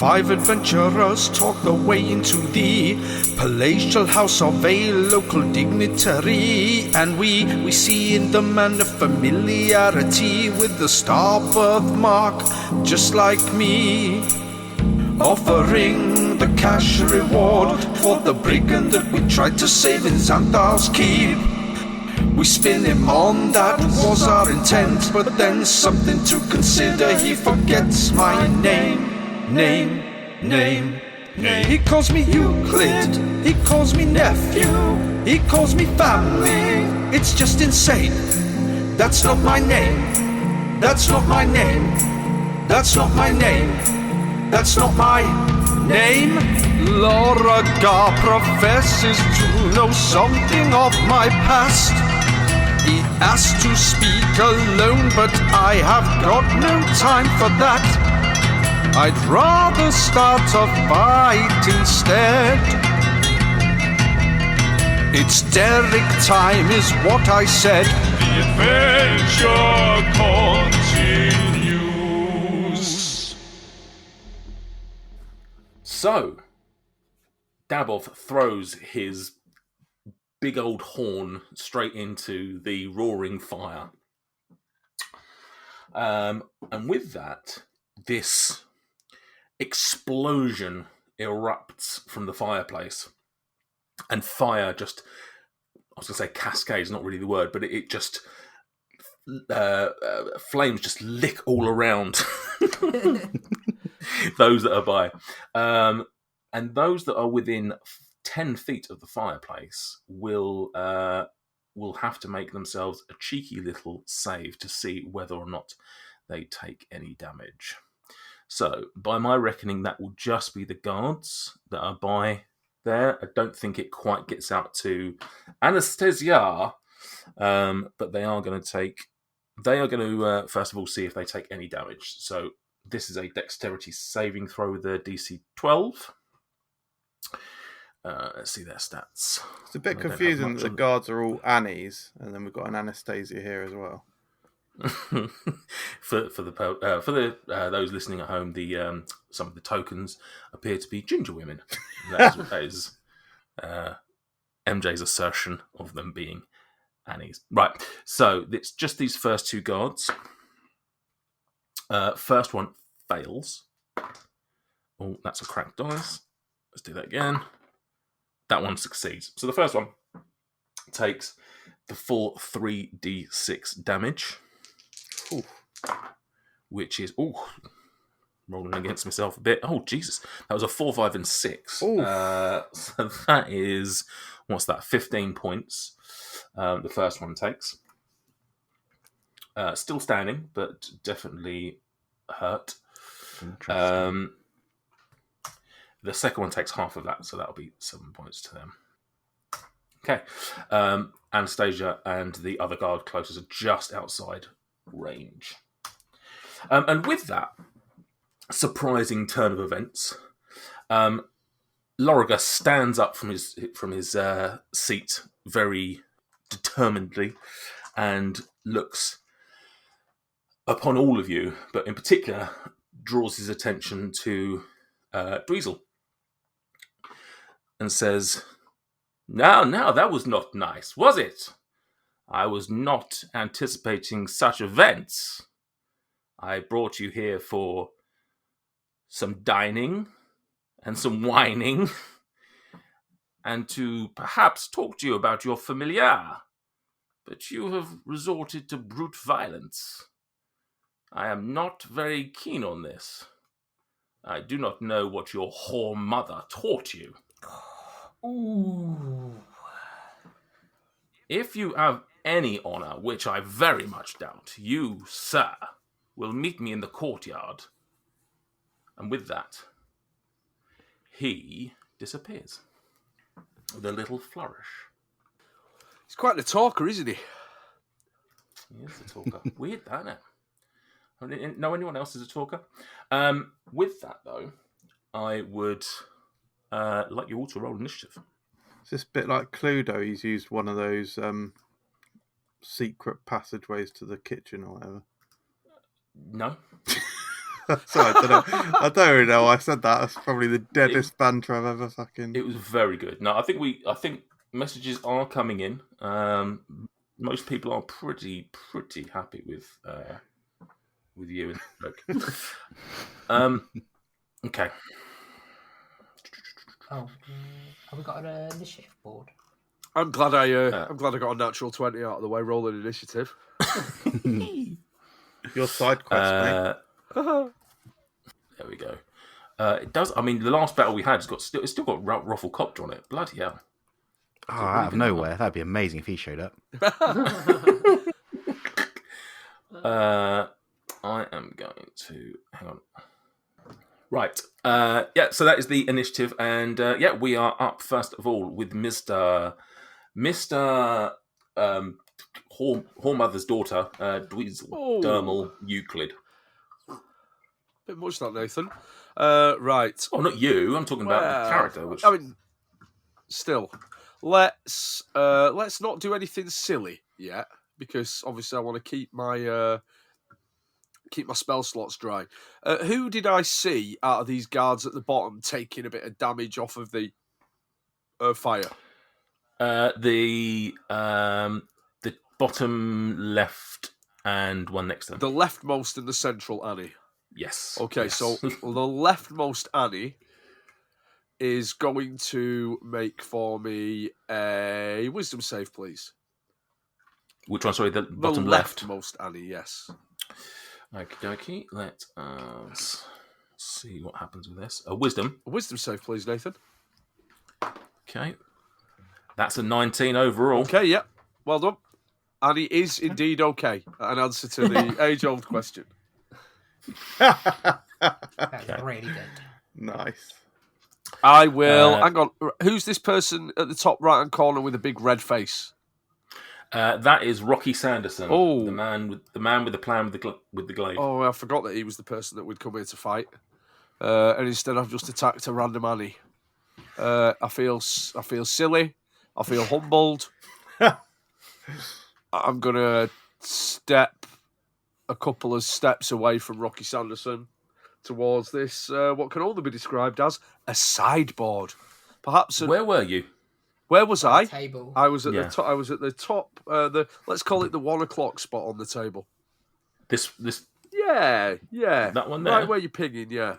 5 adventurers talk their way into the palatial house of a local dignitary, and we see in the man a familiarity with the star birthmark, just like me. Offering the cash reward for the brigand that we tried to save in Xandar's keep. We spin him on, that was our intent, but then something to consider, he forgets my name. He calls me Euclid, he calls me nephew, he calls me family. It's just insane. That's not my name. That's not my name. That's not my name. That's not my name. Loraga professes to know something of my past. He asked to speak alone, but I have got no time for that. I'd rather start a fight instead. It's Derek time is what I said. The adventure continues. So, Dabov throws his big old horn straight into the roaring fire. And with that, this explosion erupts from the fireplace, and fire just, I was going to say cascades, not really the word, but it just, flames just lick all around those that are by. And those that are within 10 feet of the fireplace will have to make themselves a cheeky little save to see whether or not they take any damage. So, by my reckoning, that will just be the guards that are by there. I don't think it quite gets out to Anastasia, but they are going to first of all see if they take any damage. So, this is a dexterity saving throw with a DC 12. Let's see their stats. It's a bit confusing that the guards are all Annies, and then we've got an Anastasia here as well. for those listening at home, the some of the tokens appear to be ginger women. That is MJ's assertion of them being Annies. Right. So it's just these first two guards. First one fails. Oh, that's a cracked dice. Let's do that again. That one succeeds. So the first one takes the full 3d6 damage. Ooh. Which is rolling against myself a bit. Oh Jesus, that was a 4, 5, and 6. So that is, what's that? 15 points. The first one takes. Still standing, but definitely hurt. The second one takes half of that, so that'll be 7 points to them. Okay, Anastasia and the other guard closest are just outside range. And with that surprising turn of events, Loraga stands up from his seat very determinedly and looks upon all of you, but in particular draws his attention to Dweezil and says, Now, that was not nice, was it? I was not anticipating such events. I brought you here for some dining and some whining, and to perhaps talk to you about your familiar. But you have resorted to brute violence. I am not very keen on this. I do not know what your whore mother taught you. Ooh. If you have any honor, which I very much doubt, you, sir, will meet me in the courtyard. And with that, he disappears with a little flourish. He's quite the talker, isn't he? He is a talker. Weird, that, isn't it? I didn't know anyone else is a talker. With that, though, I would like you all to roll initiative. It's just a bit like Cluedo. He's used one of those secret passageways to the kitchen or whatever. No. Sorry, I don't really know why I said that. That's probably the deadest banter I've ever fucking... It was very good. No, I think messages are coming in. Most people are pretty happy with you and look. Okay. Oh, have we got an initiative board? I'm glad I got a natural 20 out of the way. Rolling initiative. Your side quest, mate. There we go. It does. I mean, the last battle we had it's still got Ruffle Copter on it. Bloody hell! Oh, out of nowhere. That'd be amazing if he showed up. I am going to hang on. Right. Yeah. So that is the initiative, and yeah, we are up first of all with Mister Whoremother's daughter, Dweezil Dermal Euclid. Bit much that, Nathan. Right. Oh, not you. I'm talking about the character. Which I mean, still, let's not do anything silly yet, because obviously I want to keep my spell slots dry. Who did I see out of these guards at the bottom taking a bit of damage off of the fire? The bottom left and one next to them. The leftmost and the central Annie. Yes. Okay, yes. so the leftmost Annie is going to make for me a wisdom save, please. Which one? Sorry, the bottom left. Leftmost Annie, yes. Okie dokie. Let us see what happens with this. A wisdom. A wisdom save, please, Nathan. Okay. That's a 19 overall. Okay, yep. Well done. Annie is indeed okay. An answer to the age-old question. That's really good. Nice. I will. Hang on. Who's this person at the top right-hand corner with a big red face? That is Rocky Sanderson. Oh, the man with the plan with the glaive. Oh, I forgot that he was the person that would come here to fight, and instead I've just attacked a random Annie. I feel silly. I feel humbled. I'm gonna step a couple of steps away from Rocky Sanderson towards this. What can only be described as a sideboard. Perhaps. Where were you? Where was I? Table. I was at the top. I was at the top. Let's call it the 1 o'clock spot on the table. This. Yeah. That one there. Right where you're pinging. Yeah.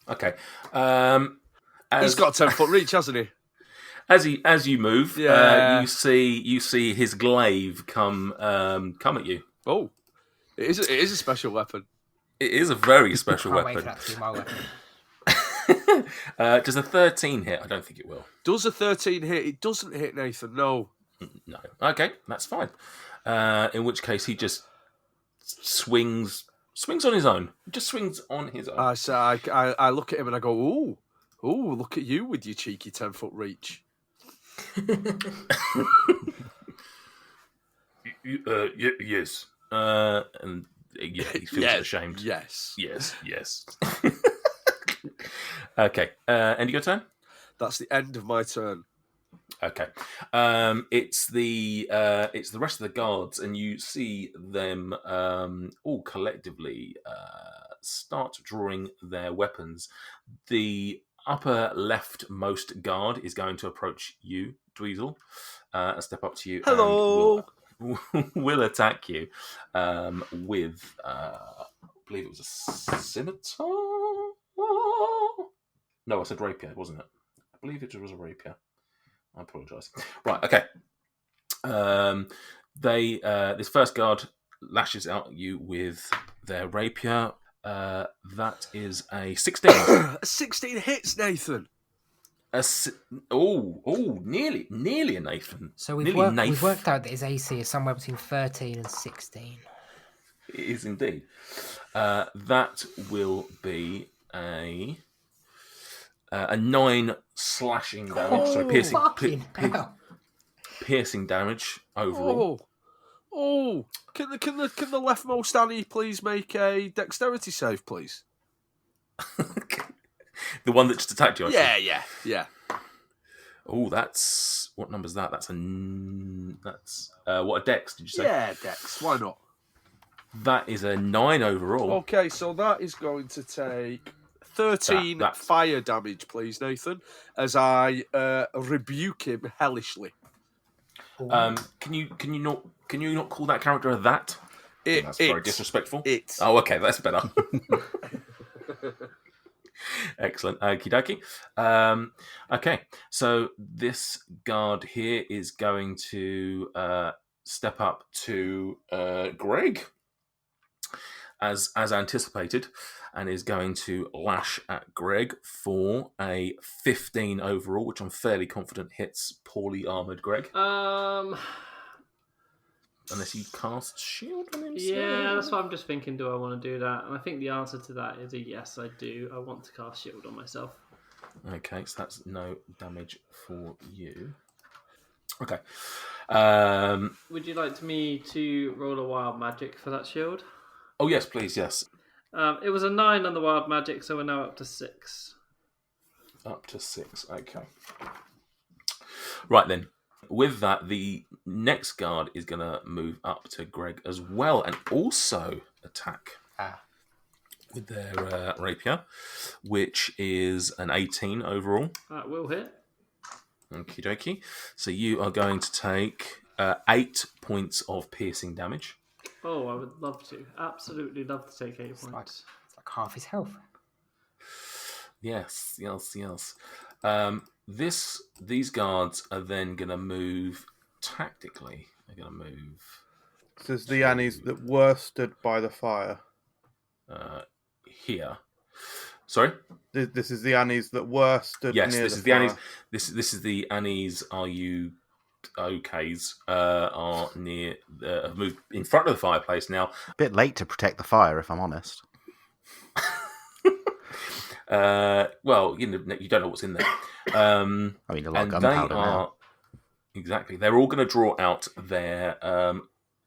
Okay. He's got 10-foot reach, hasn't he? As you move, you see his glaive come at you. Oh, it is a special weapon. It is a very special Can't weapon. wait for that to be my weapon. Does a 13 hit? I don't think it will. Does a 13 hit? It doesn't hit, Nathan. No. No. Okay, that's fine. In which case, he just swings on his own. Just swings on his own. I look at him and I go, ooh, look at you with your cheeky 10-foot reach. Yes. And yeah, he feels ashamed. Yes. Okay. End of your turn? That's the end of my turn. Okay. It's the rest of the guards, and you see them all collectively start drawing their weapons. The upper leftmost guard is going to approach you, Dweezil, and step up to you. Hello. And will attack you with, I believe it was a scimitar. No, I said rapier, wasn't it? I believe it was a rapier. I apologise. Right, okay. This first guard lashes out at you with their rapier. That is a 16. A 16 hits, Nathan. Nearly a Nathan. So we've worked out that his AC is somewhere between 13 and 16. It is indeed. That will be a 9 slashing damage. So piercing damage overall. Oh! Can the leftmost Annie please make a dexterity save, please? The one that just attacked you. Yeah. Oh, that's what number's that? That's what a dex? Did you say? Yeah, dex. Why not? That is a 9 overall. Okay, so that is going to take 13 That- fire damage, please, Nathan, as I rebuke him hellishly. Can you not call that character a that? That's very disrespectful. Oh, okay, that's better. Excellent. Okie dokie. Okay, so this guard here is going to step up to Greg, as anticipated, and is going to lash at Greg for a 15 overall, which I'm fairly confident hits poorly armored Greg. Unless you cast shield on him. Yeah, that's what I'm just thinking. Do I want to do that? And I think the answer to that is a yes, I do. I want to cast shield on myself. Okay, so that's no damage for you. Okay. Would you like me to roll a wild magic for that shield? Oh, yes, please, yes. It was a 9 on the wild magic, so we're now up to 6. Up to 6, okay. Right then. With that, the next guard is going to move up to Greg as well and also attack with their rapier, which is an 18 overall. That will hit. Okie dokie. So you are going to take 8 points of piercing damage. Oh, I would love to. Absolutely love to take 8 points. It's like half his health. Yes. These guards are then going to move tactically. They're going to move. This is the Annies that were stood by the fire. Here. Sorry? This is the Annies that were stood Yes, near this the is the fire. Annies. This is the Annies. Are you okays? Are near. Have moved in front of the fireplace now. Bit late to protect the fire, if I'm honest. Well, you don't know what's in there. I mean, a lot of gunpowder now. Exactly. They're all going to draw out their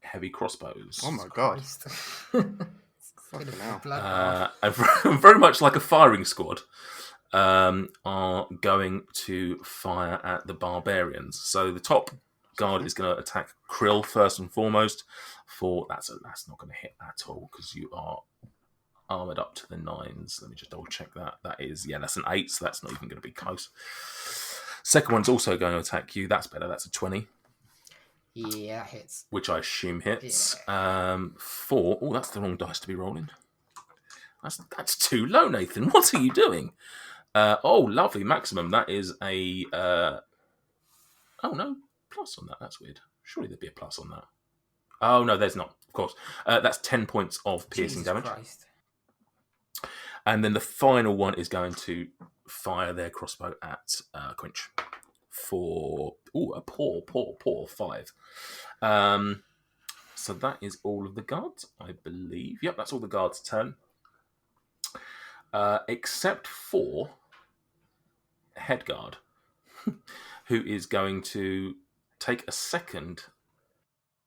heavy crossbows. Oh my god. Fucking hell. And very much like a firing squad, are going to fire at the barbarians. So the top guard is going to attack Krill first and foremost. That's not going to hit at all because you are armored up to the 9s. Let me just double check that. That's an 8, so that's not even going to be close. Second one's also going to attack you. That's better. That's a 20. Yeah, that hits. Which I assume hits. 4. Oh, that's the wrong dice to be rolling. That's too low, Nathan. What are you doing? Oh, lovely. Maximum. That is a... Oh, no. Plus on that. That's weird. Surely there'd be a plus on that. Oh, no, there's not. Of course. That's 10 points of piercing damage. Christ. And then the final one is going to fire their crossbow at Quinch for a poor 5. So that is all of the guards, I believe. Yep, that's all the guards' turn. Except for head guard, who is going to take a second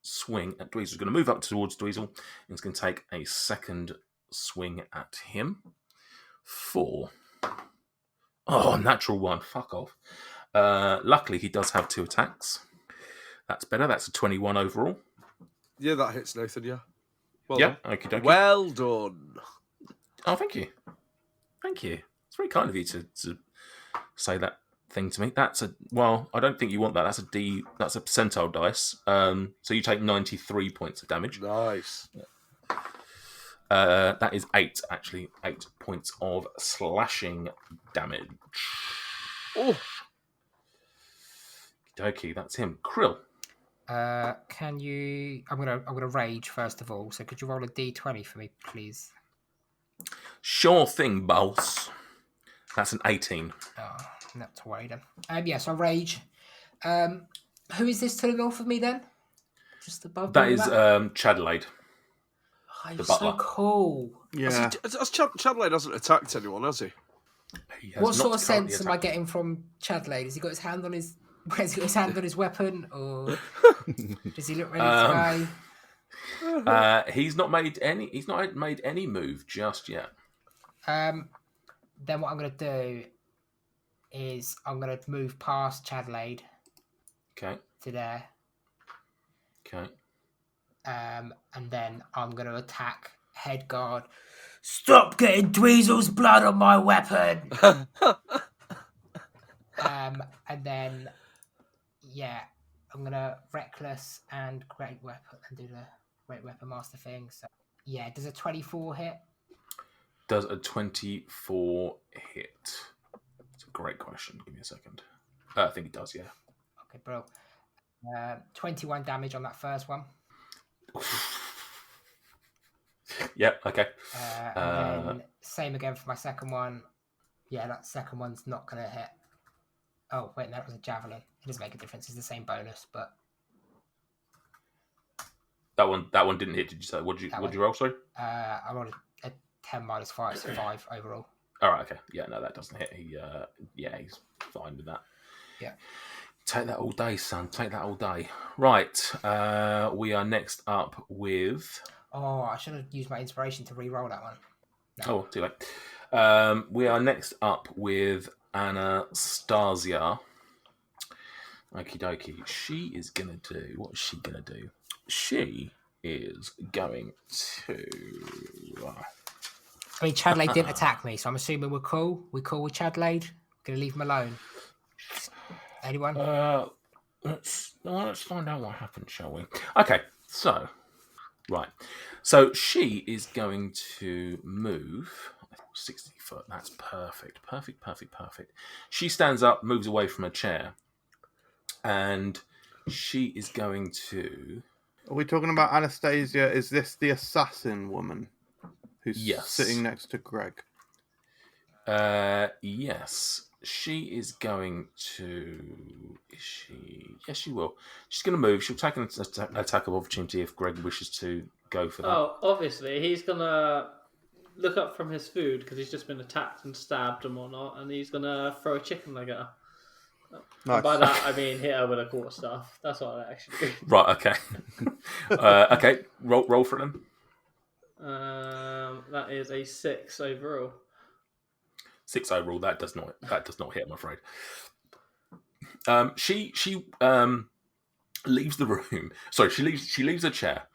swing at Dweezil. He's going to move up towards Dweezil, and he's going to take a second swing at him. 4. Oh, natural 1. Fuck off. Luckily, he does have 2 attacks. That's better. That's a 21 overall. Yeah, that hits, Nathan, yeah. Well Yeah, done. okie dokie. Well done. Oh, thank you. Thank you. It's very kind of you to say that thing to me. I don't think you want that. That's a percentile dice. So you take 93 points of damage. Nice. That is 8, actually. 8 points of slashing damage. Oh. Okay, that's him. Krill. Can you? I'm gonna rage first of all. So could you roll a d20 for me, please? Sure thing, boss. That's an 18. Oh, not to worry then. Yes, I rage. Who is this to the north of me then? Just above. That me, is Chadelaide. Oh, the he's butler. so cool. Yeah. Chadelaide hasn't attacked anyone, has he? He has What not sort of currently sense am I attacked. getting from Chadelaide? Has he got his hand on his? Has he got his hand on his weapon, or does he look ready to go? He's not made any move just yet. Then what I'm going to do is I'm going to move past Chadelaide Okay. to there. Okay. And then I'm going to attack head guard. Stop getting Dweezil's blood on my weapon. And then, yeah, I'm going to reckless and great weapon and do the great weapon master thing. So, yeah, does a 24 hit? Does a 24 hit? It's a great question. Give me a second. I think it does, yeah. Okay, bro. 21 damage on that first one. Yep, okay. And then same again for my second one. Yeah, that second one's not going to hit. Oh, wait, that was a javelin. It doesn't make a difference. It's the same bonus, but... That one didn't hit, did you say? What did you roll, sorry? I rolled a 10 minus 5, so 5 overall. All right, okay. Yeah, no, that doesn't hit. He's fine with that. Yeah. Take that all day, son. Take that all day. Right. We are next up with... Oh, I should have used my inspiration to re-roll that one. No. Oh, too late. We are next up with Anastasia. Okie dokie. She is going to do... What is she going to do? She is going to... I mean, Chadelaide didn't attack me, so I'm assuming we're cool. We're cool with Chadelaide. Gonna leave him alone. Anyone? Let's find out what happened, shall we? Okay, so... Right. So she is going to move 60 foot. That's perfect. Perfect. She stands up, moves away from her chair, and she is going to... Are we talking about Anastasia? Is this the assassin woman who's sitting next to Greg? Yes. She is going to... Is she... Yes, she will. She's going to move. She'll take an attack of opportunity if Greg wishes to go for that. Oh, obviously, he's going to look up from his food because he's just been attacked and stabbed and whatnot, and he's going to throw a chicken leg at her. Nice. By that, I mean hit her with a quarterstaff. That's what I actually do. Right, okay. Okay, roll for them. That is a 6 overall. 6 overall. That does not hit, I'm afraid. She leaves the room. Sorry, she leaves her chair.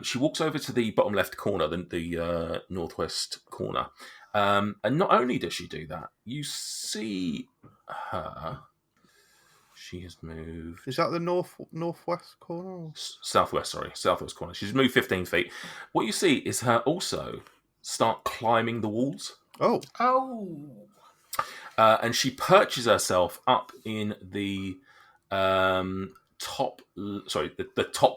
She walks over to the bottom left corner, the northwest corner, and not only does she do that, you see her. She has moved. Is that the northwest corner? Southwest corner. She's moved 15 feet. What you see is her also start climbing the walls. Oh. And she perches herself up in the top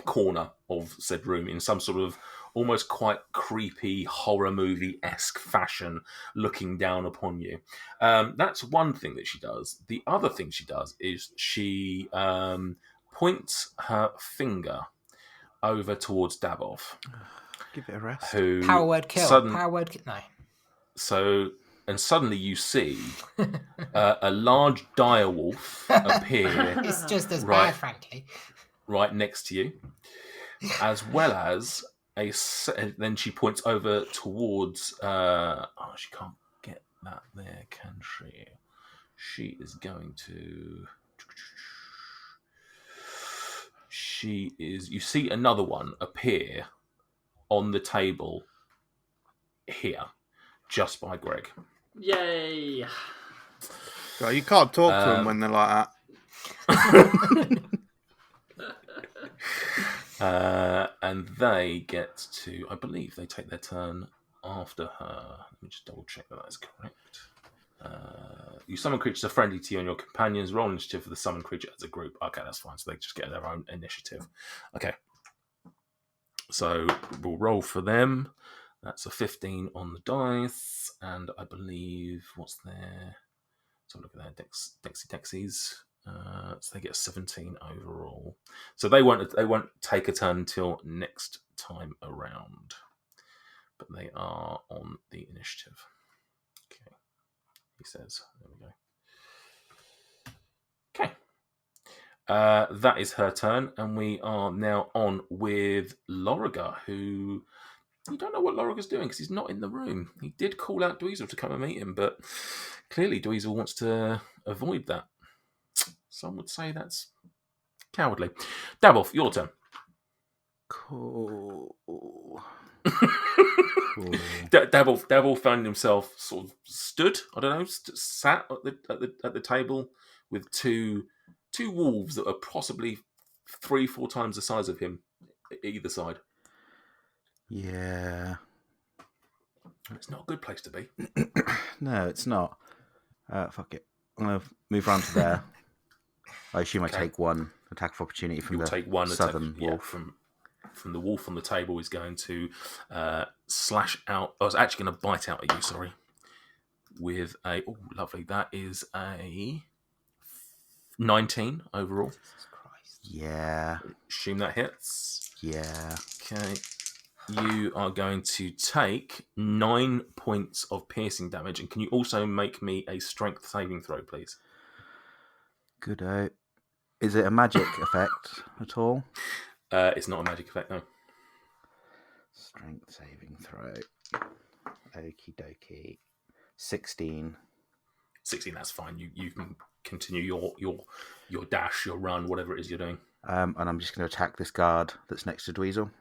corner of said room in some sort of almost quite creepy horror movie-esque fashion, looking down upon you. That's one thing that she does. The other thing she does is she points her finger over towards Davov. Give it a rest. Power word kill. No. So, and suddenly you see a large direwolf appear. It's just as bad, frankly. Right next to you, as well as then she points over towards. She can't get that there, can she? She is going to. You see another one appear on the table here. Just by Greg. Yay! God, you can't talk to them when they're like that. And they get to, I believe they take their turn after her. Let me just double check that is correct. You summon creatures are friendly to you and your companions. Roll initiative for the summoned creature as a group. Okay, that's fine. So they just get their own initiative. Okay. So we'll roll for them. That's a 15 on the dice, and I believe what's there? So look at their dexies. So they get 17 overall. So they won't take a turn until next time around, but they are on the initiative. Okay, he says. There we go. Okay, that is her turn, and we are now on with Loraga, who. You don't know what Loraga's doing because he's not in the room. He did call out Dweezil to come and meet him, but clearly Dweezil wants to avoid that. Some would say that's cowardly. Davov, your turn. Cool. Devil found himself sort of stood. I don't know, sat at the table with two wolves that are possibly 3-4 times the size of him either side. Yeah. It's not a good place to be. No, it's not. Fuck it. I'm going to move round to there. I assume Okay. I take one attack of opportunity from You'll the take one southern attack, wolf. from the wolf on the table. Is going to slash out. I was actually going to bite out at you. Sorry. With a lovely. That is a 19 overall. Jesus Christ. Yeah. Assume that hits. Yeah. Okay. You are going to take 9 points of piercing damage, and can you also make me a strength saving throw, please? Good. Is it a magic effect at all? It's not a magic effect, no. Strength saving throw. Okie dokie. 16. 16, that's fine. You can continue your dash, your run, whatever it is you're doing. And I'm just going to attack this guard that's next to Dweezil.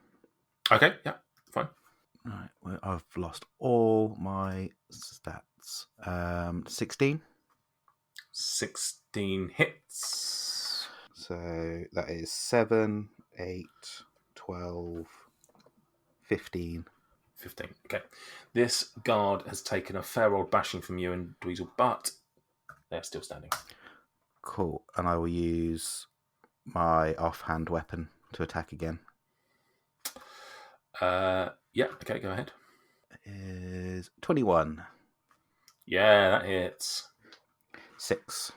Okay, yeah, fine. Right, well, I've lost all my stats. 16. 16 hits. So that is 7, 8, 12, 15. 15. Okay. This guard has taken a fair old bashing from you and Dweezil, but they're still standing. Cool. And I will use my offhand weapon to attack again. Yeah, okay, go ahead. It is 21. Yeah, that hits. 6.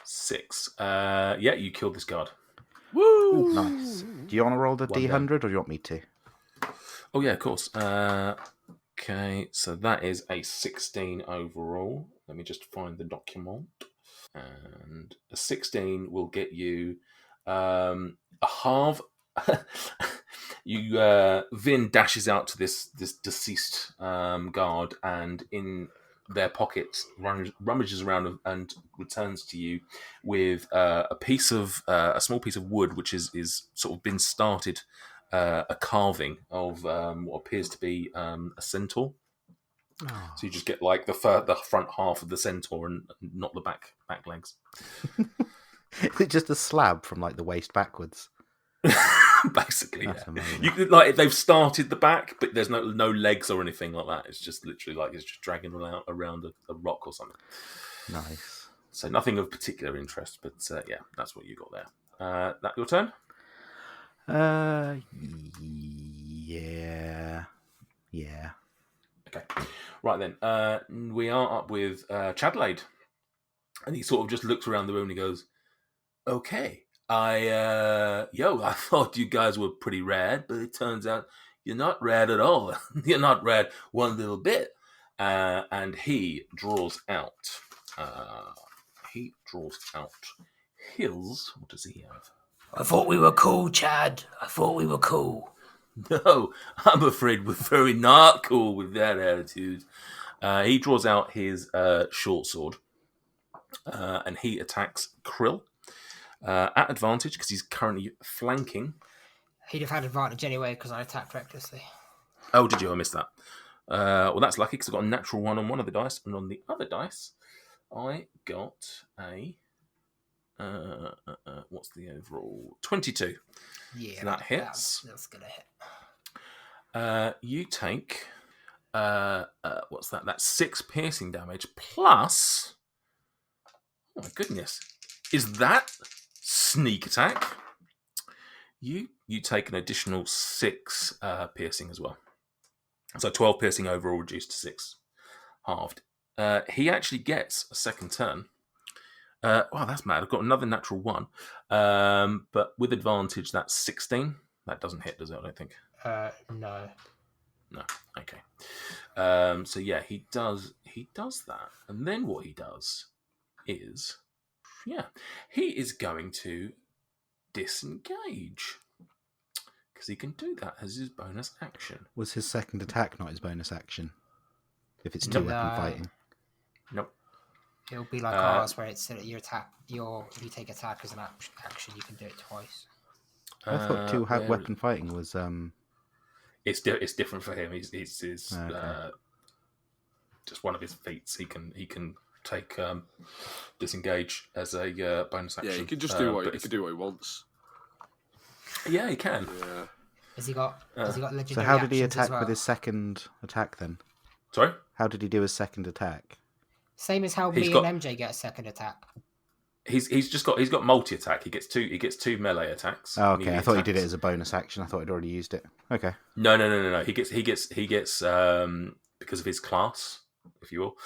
6. Yeah, you killed this guard. Woo! Nice. Do you want to roll the Well D100 done. or do you want me to? Oh, yeah, of course. Okay, so that is a 16 overall. Let me just find the document. And a 16 will get you a halve. Vin dashes out to this deceased guard, and in their pocket rummages around and returns to you with a small piece of wood, which is sort of been started. A carving of what appears to be a centaur. Oh. So you just get like the front half of the centaur and not the back legs. Is it just a slab from like the waist backwards? Basically, That's yeah. amazing. You could, like, they've started the back, but there's no legs or anything like that. It's just literally like it's just dragging around a rock or something. Nice. So nothing of particular interest, but yeah, that's what you got there. That your turn? Yeah. Okay. Right then, we are up with Chadelaide. And he sort of just looks around the room and he goes, okay, I thought you guys were pretty rad, but it turns out you're not rad at all. You're not rad one little bit. And he draws out his, what does he have? I thought we were cool, Chad. I thought we were cool. No, I'm afraid we're very not cool with that attitude. He draws out his short sword, and he attacks Krill at advantage because he's currently flanking. He'd have had advantage anyway because I attacked recklessly. Oh, did you? I missed that. Well, that's lucky because I got a natural 1 on one of the dice, and on the other dice, I got a what's the overall? 22. Yeah, So that hits. That's gonna hit. You take what's that? That's 6 piercing damage plus. Oh my goodness! Is that sneak attack? You take an additional 6 piercing as well. So 12 piercing overall reduced to 6, halved. He actually gets a second turn. Wow, that's mad. I've got another natural 1. But with advantage, that's 16. That doesn't hit, does it? I don't think. No. No. Okay. So yeah, he does that. And then what he does is, yeah, he is going to disengage. Because he can do that as his bonus action. Was his second attack not his bonus action? If it's 2-weapon fighting. Nope. It'll be like ours, where it's your attack. If you take attack as an action, you can do it twice. I thought two-hand weapon fighting was. It's different for him. He's Okay. just one of his feats. He can take disengage as a bonus action. Yeah, he can just do what he wants. Yeah, he can. Yeah. Has he got legendary So how did he actions as attack well? with his second attack then? Sorry? How did he do his second attack? Same as how He's me got- and MJ get a second attack. He's got multi attack. He gets two melee attacks. Oh, okay. melee I thought he did it attacks. as a bonus action. I thought he'd already used it. Okay. No. He gets because of his class, if you will.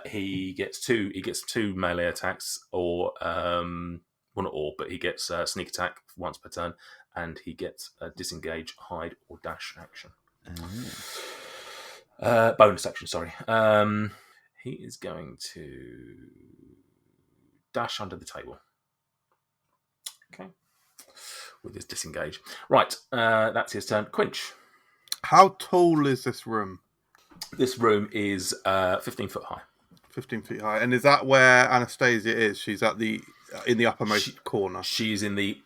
He gets two melee attacks, or well, not all, but he gets sneak attack once per turn, and he gets a disengage, hide, or dash action. Bonus action. Sorry. He is going to dash under the table. Okay. With his disengage. Right, that's his turn. Quinch. How tall is this room? This room is 15 foot high. 15 feet high. And is that where Anastasia is? She's at in the uppermost corner. She is in the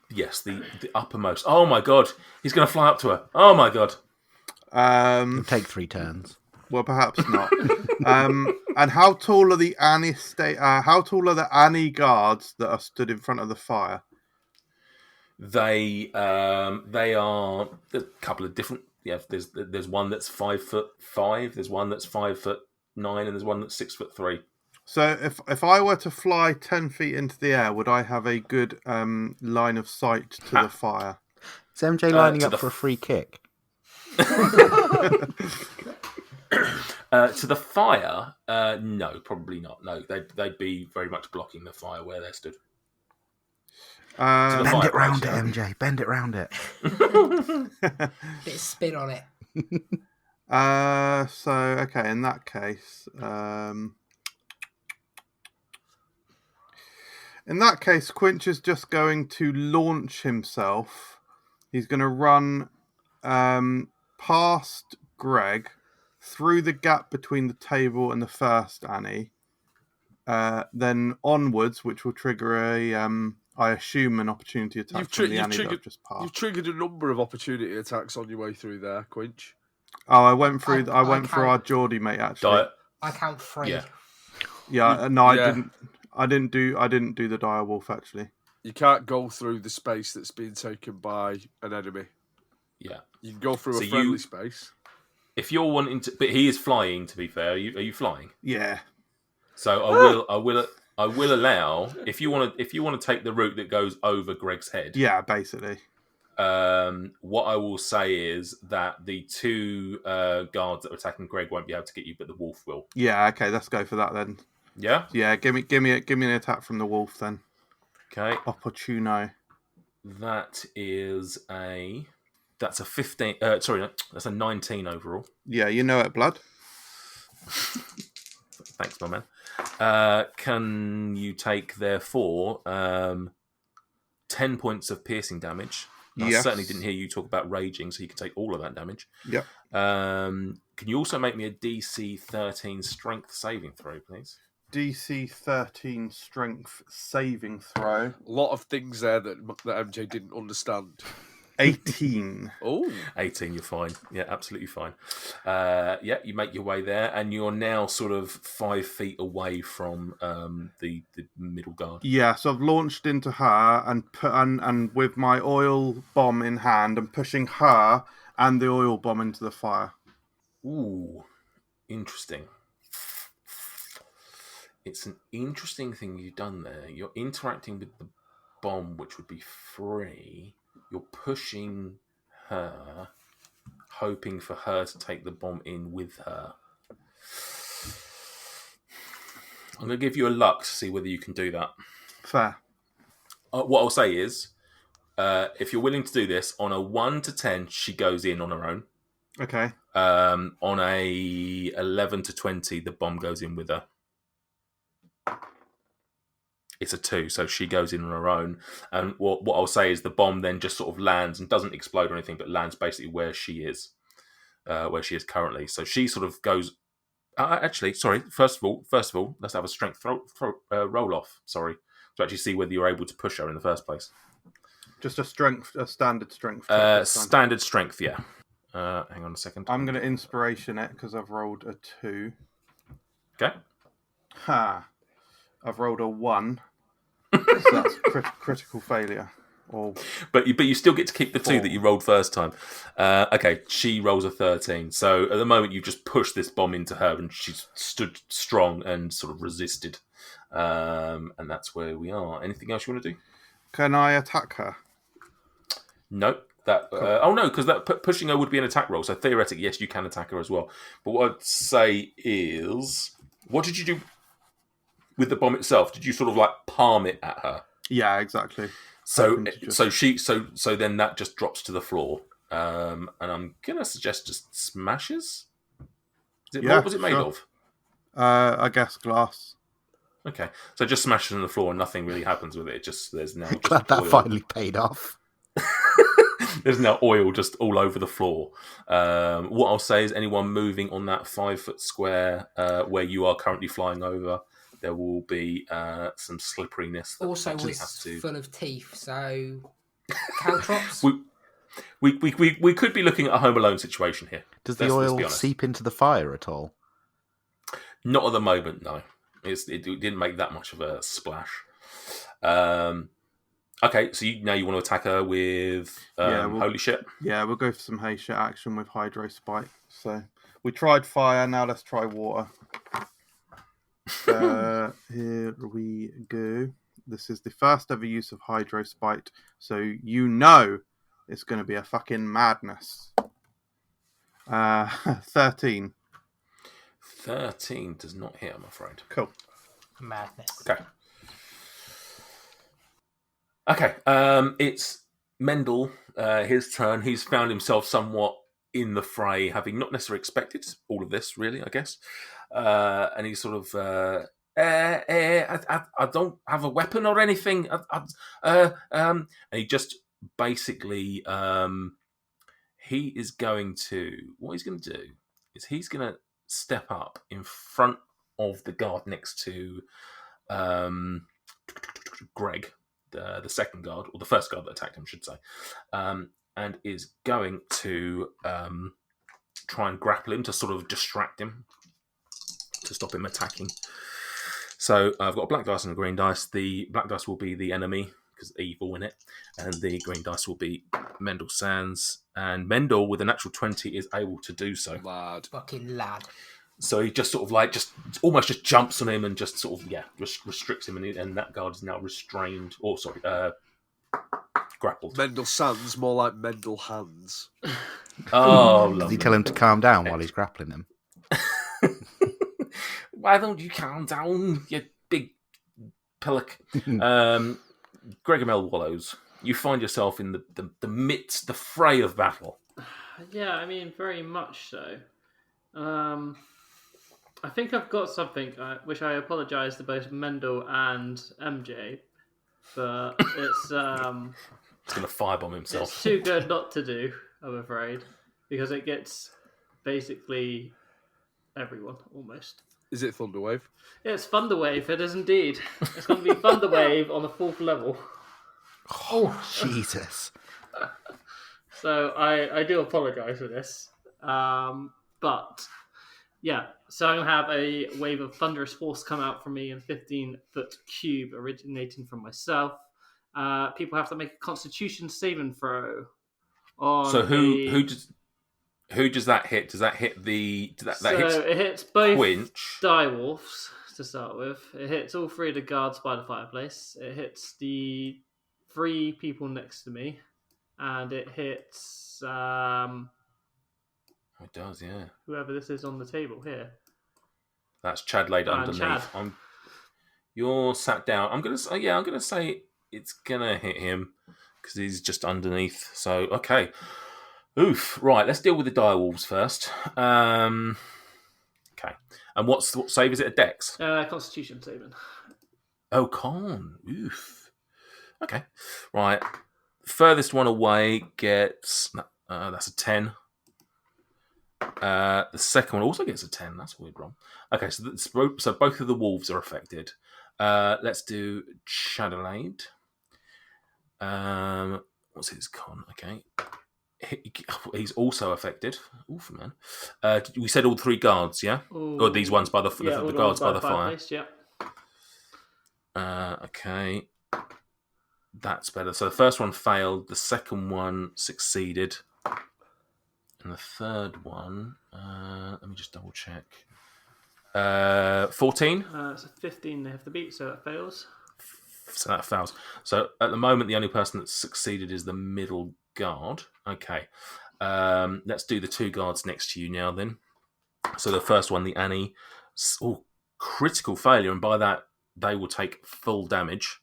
uppermost. Oh my god. He's going to fly up to her. Oh my god. It'll take 3 turns. Well, perhaps not. And how tall are the Annie guards that are stood in front of the fire? They are there's a couple of different. Yeah, there's one that's 5'5". There's one that's 5'9", and there's one that's 6'3". So if I were to fly 10 feet into the air, would I have a good line of sight to the fire? Is MJ lining to up the for a free kick? To the fire, no, probably not. No, they'd be very much blocking the fire where they stood. Bend it round it, MJ. Bend it round it. Bit of spin on it. So okay, in that case, Quinch is just going to launch himself. He's going to run past Greg, through the gap between the table and the first Annie, then onwards, which will trigger I assume, an opportunity attack from the Annie that I've just passed. You've triggered a number of opportunity attacks on your way through there, Quinch. Oh, I went through our Geordie mate actually. I count 3. Yeah. No, Yeah. I didn't do the dire wolf actually. You can't go through the space that's being taken by an enemy. Yeah, You can go through So a friendly space. if you're wanting to, but he is flying. To be fair, are you flying? Yeah. So I will allow if you want to take the route that goes over Greg's head. Yeah, basically. What I will say is that the 2 guards that are attacking Greg won't be able to get you, but the wolf will. Yeah. Okay, let's go for that then. Yeah. Yeah. Give me an attack from the wolf then. Okay. Opportuno. That's a 15. Sorry, no, that's a 19 overall. Yeah, you know it, blood. Thanks, my man. Can you take, therefore, 10 points of piercing damage? I Yes. certainly didn't hear you talk about raging, so you can take all of that damage. Yep. Can you also make me a DC 13 strength saving throw, please? DC 13 strength saving throw. A lot of things there that MJ didn't understand. 18. Oh, 18, you're fine. Yeah, absolutely fine. Yeah, you make your way there, and you're now sort of 5 feet away from the middle guard. Yeah, so I've launched into her and with my oil bomb in hand, I'm pushing her and the oil bomb into the fire. Ooh, interesting. It's an interesting thing you've done there. You're interacting with the bomb, which would be free. You're pushing her, hoping for her to take the bomb in with her. I'm going to give you a luck to see whether you can do that. Fair. What I'll say is, if you're willing to do this, on a 1 to 10, she goes in on her own. Okay. On a 11 to 20, the bomb goes in with her. It's a 2, so she goes in on her own. And what I'll say is the bomb then just sort of lands and doesn't explode or anything, but lands basically where she is currently. So she sort of goes. Actually, sorry. First of all, let's have a strength roll off. Sorry, to actually see whether you're able to push her in the first place. Just a standard strength check. Standard strength, yeah. Hang on a second. I'm going to inspiration it because I've rolled a 2. Okay. Ha! I've rolled a 1. So that's critical failure. But you still get to keep the 2 that you rolled first time. Okay, she rolls a 13. So at the moment, you just pushed this bomb into her, and she stood strong and sort of resisted. And that's where we are. Anything else you want to do? Can I attack her? No. No, because that pushing her would be an attack roll. So theoretically, yes, you can attack her as well. But what I'd say is, what did you do with the bomb itself? Did you sort of like palm it at her? Yeah, exactly. So then that just drops to the floor. And I'm gonna suggest just smashes. What was it made of? I guess glass. Okay, so just smashes on the floor and nothing really happens with it. There's now just glad that oil. finally paid off. There's now oil just all over the floor. What I'll say is anyone moving on that 5 foot square where you are currently flying over, there will be some slipperiness. That also, was full of teeth, so caltrops. we could be looking at a Home Alone situation here. Does the oil seep into the fire at all? Not at the moment, no. It didn't make that much of a splash. Okay, so now you want to attack her with holy shit? Yeah, we'll go for some holy shit action with Hydro Spike. So we tried fire, now let's try water. Here we go. This is the first ever use of Hydro Spike, so it's going to be a fucking madness. 13. 13 does not hit, I'm afraid. Cool. Madness. Okay, it's Mendel, his turn. He's found himself somewhat in the fray, having not necessarily expected all of this, really, I guess. And he's sort of, I don't have a weapon or anything. And he just basically, he is going to, what he's going to do is he's going to step up in front of the guard next to Greg, the second guard, or the first guard that attacked him, I should say, and is going to try and grapple him to sort of distract him, to stop him attacking. So I've got a black dice and a green dice. The black dice will be the enemy, because evil in it, and the green dice will be Mendel Sands. And Mendel, with a natural 20, is able to do so. Lad. Fucking lad. So he just sort of like, almost jumps on him and just sort of, restricts him. And that guard is now restrained, grappled. Mendel Sands, more like Mendel Hands. Oh, lovely. Does he tell him to calm down while he's grappling him? Why don't you calm down, you big pillock? Gregor Wallows, you find yourself in the midst, the fray of battle. Yeah, I mean, very much so. I think I've got something which I apologise to both Mendel and MJ, but it's going to firebomb himself. It's too good not to do, I'm afraid, because it gets basically everyone almost. Is it Thunderwave? Yeah, it's Thunderwave. It is indeed. It's going to be Thunderwave on the 4th level. Oh, Jesus. So I do apologise for this. But, yeah. So I'm going to have a wave of thunderous force come out from me in 15-foot cube originating from myself. People have to make a Constitution saving throw. So who does that hit? Does that hit the... it hits both Quinch. direwolves to start with. It hits all 3 of the guards by the fireplace. It hits the 3 people next to me. And it hits... it does, yeah. whoever this is on the table here. That's Chadelaide underneath. Chad. You're sat down. I'm gonna say it's gonna hit him because he's just underneath. So okay. Oof. Right, let's deal with the direwolves first. Okay. And what save is it? A Dex? Constitution saving. Oh, con. Oof. Okay. Right. Furthest one away gets that's a 10. The second one also gets a 10. That's weird, wrong. Okay, so both of the wolves are affected. Let's do Chadelaide. What's his con? Okay. He's also affected. Oof, man. We said all 3 guards, yeah? Ooh. Or these ones by the guards by the fire. Fireplace, yeah. Okay. That's better. So the first one failed, the second one succeeded, and the third one, let me just double check. 14? So 15 they have to beat, so that fails. So that fails. So at the moment, the only person that's succeeded is the middle guard. Okay. Let's do the 2 guards next to you now then. So the first one, the Annie, critical failure, and by that, they will take full damage.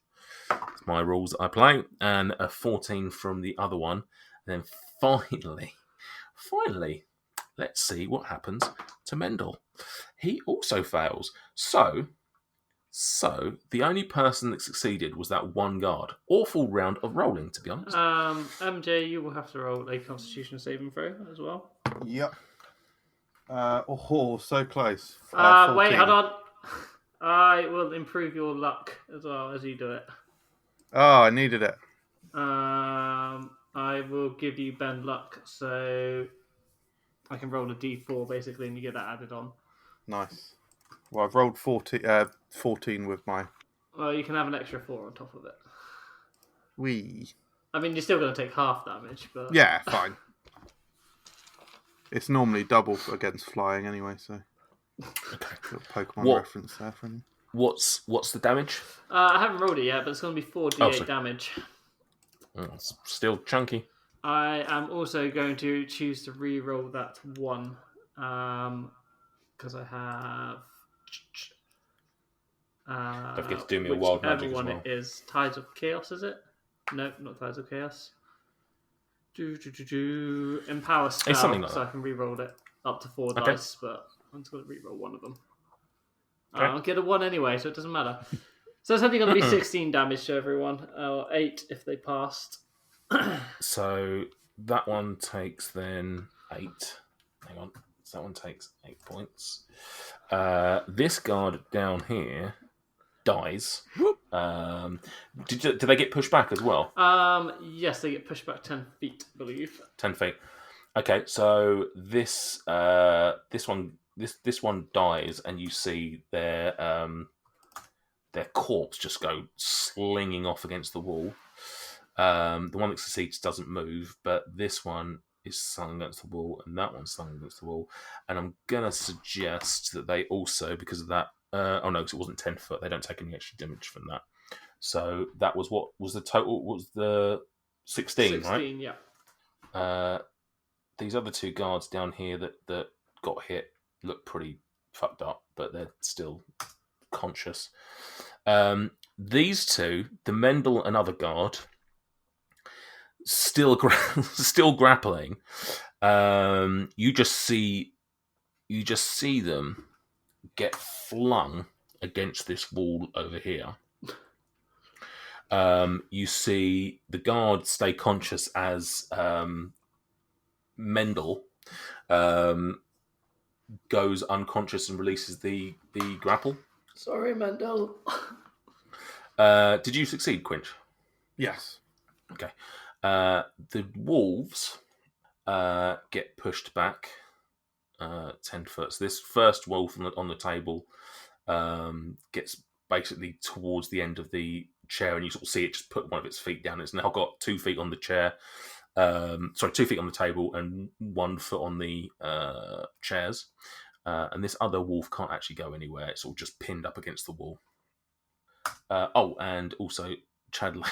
It's my rules that I play. And a 14 from the other one. And then finally, let's see what happens to Mendel. He also fails. So the only person that succeeded was that one guard. Awful round of rolling, to be honest. MJ, you will have to roll a Constitution saving throw as well. Yep. So close. Wait, hold on. I will improve your luck as well as you do it. Oh, I needed it. I will give you Ben luck, so I can roll a d4 basically, and you get that added on. Nice. Well, I've rolled 14 with my... Well, you can have an extra 4 on top of it. Wee. I mean, you're still going to take half damage, but... Yeah, fine. It's normally double against flying anyway, so... Little Pokemon reference there for me. What's the damage? I haven't rolled it yet, but it's going to be 4d8 damage. It's still chunky. I am also going to choose to re-roll that 1, because I have... Don't forget to do me a wild magic as well. It is Tides of Chaos, is it? No, not Tides of Chaos. Empower spell, it's something like so that. I can re-roll it up to 4 dice, but I'm just going to re-roll one of them. I'll get a 1 anyway, so it doesn't matter. So it's only going to be 16 damage to everyone, or 8 if they passed. So that one takes then 8. Hang on. So that one takes 8 points. This guard down here dies. Do they get pushed back as well? Yes, they get pushed back 10 feet, I believe. 10 feet. Okay, so this one dies, and you see their corpse just go slinging off against the wall. The one that succeeds doesn't move, but this one is slung against the wall, and that one's slung against the wall. And I'm gonna suggest that they also, because of that, because it wasn't 10 foot, they don't take any extra damage from that. So that was what was the total? Was the 16, right? 16, yeah. These other 2 guards down here that got hit look pretty fucked up, but they're still conscious. These 2, the Mendel and other guard, still grappling. You just see them get flung against this wall over here. You see the guard stay conscious as Mendel goes unconscious and releases the grapple. Sorry, Mendel. Did you succeed, Quinch? Yes. Okay. The wolves get pushed back 10 foot. So this first wolf on the table gets basically towards the end of the chair, and you sort of see it just put one of its feet down. It's now got 2 feet on the chair. 2 feet on the table and 1 foot on the chairs. And this other wolf can't actually go anywhere. It's all just pinned up against the wall. And also Chadelaide.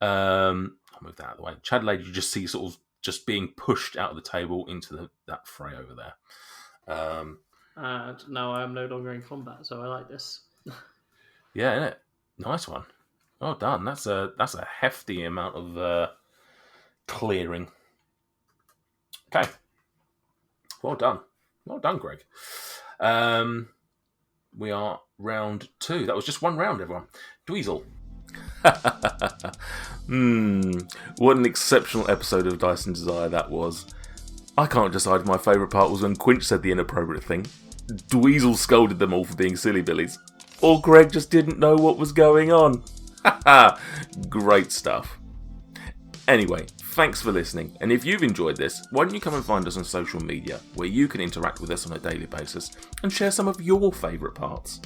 I'll move that out of the way. Chadelaide, you just see sort of just being pushed out of the table into that fray over there. And now I am no longer in combat, so I like this. Yeah, isn't it? Nice one. Well done. That's a hefty amount of clearing. Okay. Well done, Greg. We are round 2. That was just 1 round, everyone. Dweezil. What an exceptional episode of Dice and Desire that was. I can't decide if my favourite part was when Quinch said the inappropriate thing, Dweezil scolded them all for being silly billies, or Greg just didn't know what was going on. Great stuff. Anyway, thanks for listening, and if you've enjoyed this, why don't you come and find us on social media, where you can interact with us on a daily basis and share some of your favourite parts.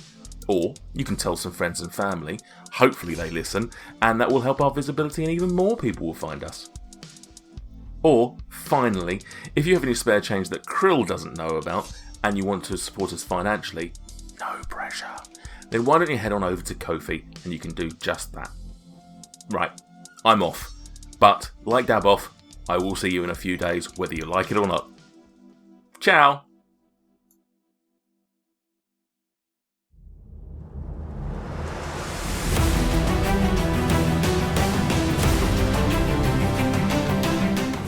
Or you can tell some friends and family, hopefully they listen, and that will help our visibility and even more people will find us. Or, finally, if you have any spare change that Krill doesn't know about, and you want to support us financially, no pressure, then why don't you head on over to Ko-fi and you can do just that. Right, I'm off. But, like Daboff, I will see you in a few days, whether you like it or not. Ciao!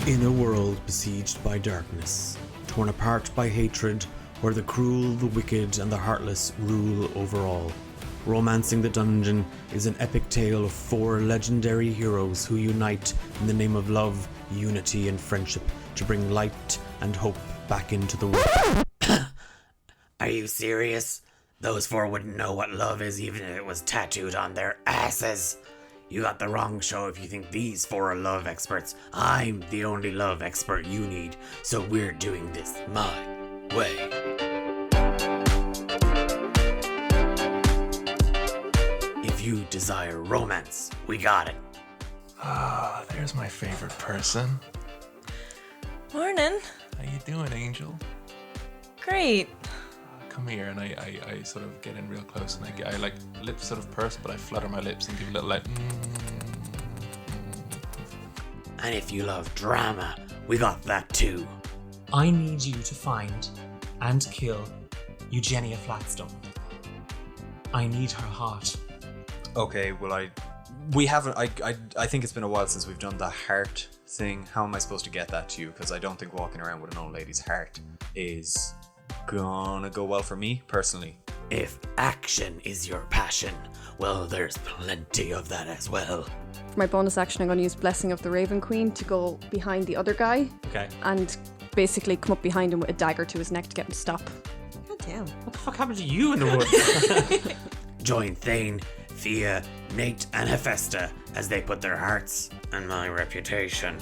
In a world besieged by darkness, torn apart by hatred, where the cruel, the wicked, and the heartless rule over all, Romancing the Dungeon is an epic tale of 4 legendary heroes who unite in the name of love, unity, and friendship to bring light and hope back into the world. Are you serious? Those 4 wouldn't know what love is even if it was tattooed on their asses. You got the wrong show if you think these 4 are love experts. I'm the only love expert you need, so we're doing this my way. If you desire romance, we got it. Ah, there's my favorite person. Morning. How you doing, Angel? Great. Come here, and I sort of get in real close, and I like lips sort of purse, but I flutter my lips and give a little like. And if you love drama, we got that too. I need you to find and kill Eugenia Flatstone. I need her heart. Okay, well we haven't. I think it's been a while since we've done the heart thing. How am I supposed to get that to you? Because I don't think walking around with an old lady's heart is gonna go well for me personally. If action is your passion, well, there's plenty of that as well. For my bonus action, I'm going to use Blessing of the Raven Queen to go behind the other guy. Okay. And basically come up behind him with a dagger to his neck to get him to stop. God damn. What the fuck happened to you in the woods? Join Thane, Thea, Nate, and Hephaestus as they put their hearts and my reputation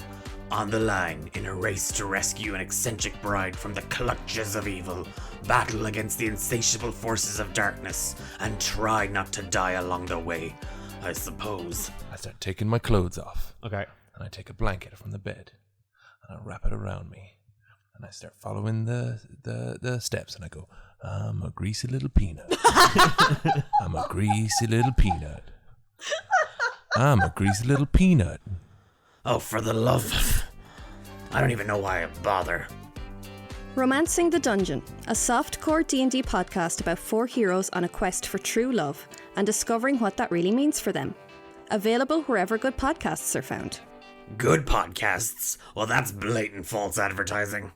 on the line in a race to rescue an eccentric bride from the clutches of evil, battle against the insatiable forces of darkness, and try not to die along the way, I suppose. I start taking my clothes off. Okay. And I take a blanket from the bed, and I wrap it around me, and I start following the steps, and I go, I'm a greasy little peanut. I'm a greasy little peanut. I'm a greasy little peanut. Oh, for the love of... I don't even know why I bother. Romancing the Dungeon, a softcore D&D podcast about 4 heroes on a quest for true love and discovering what that really means for them. Available wherever good podcasts are found. Good podcasts? Well, that's blatant false advertising.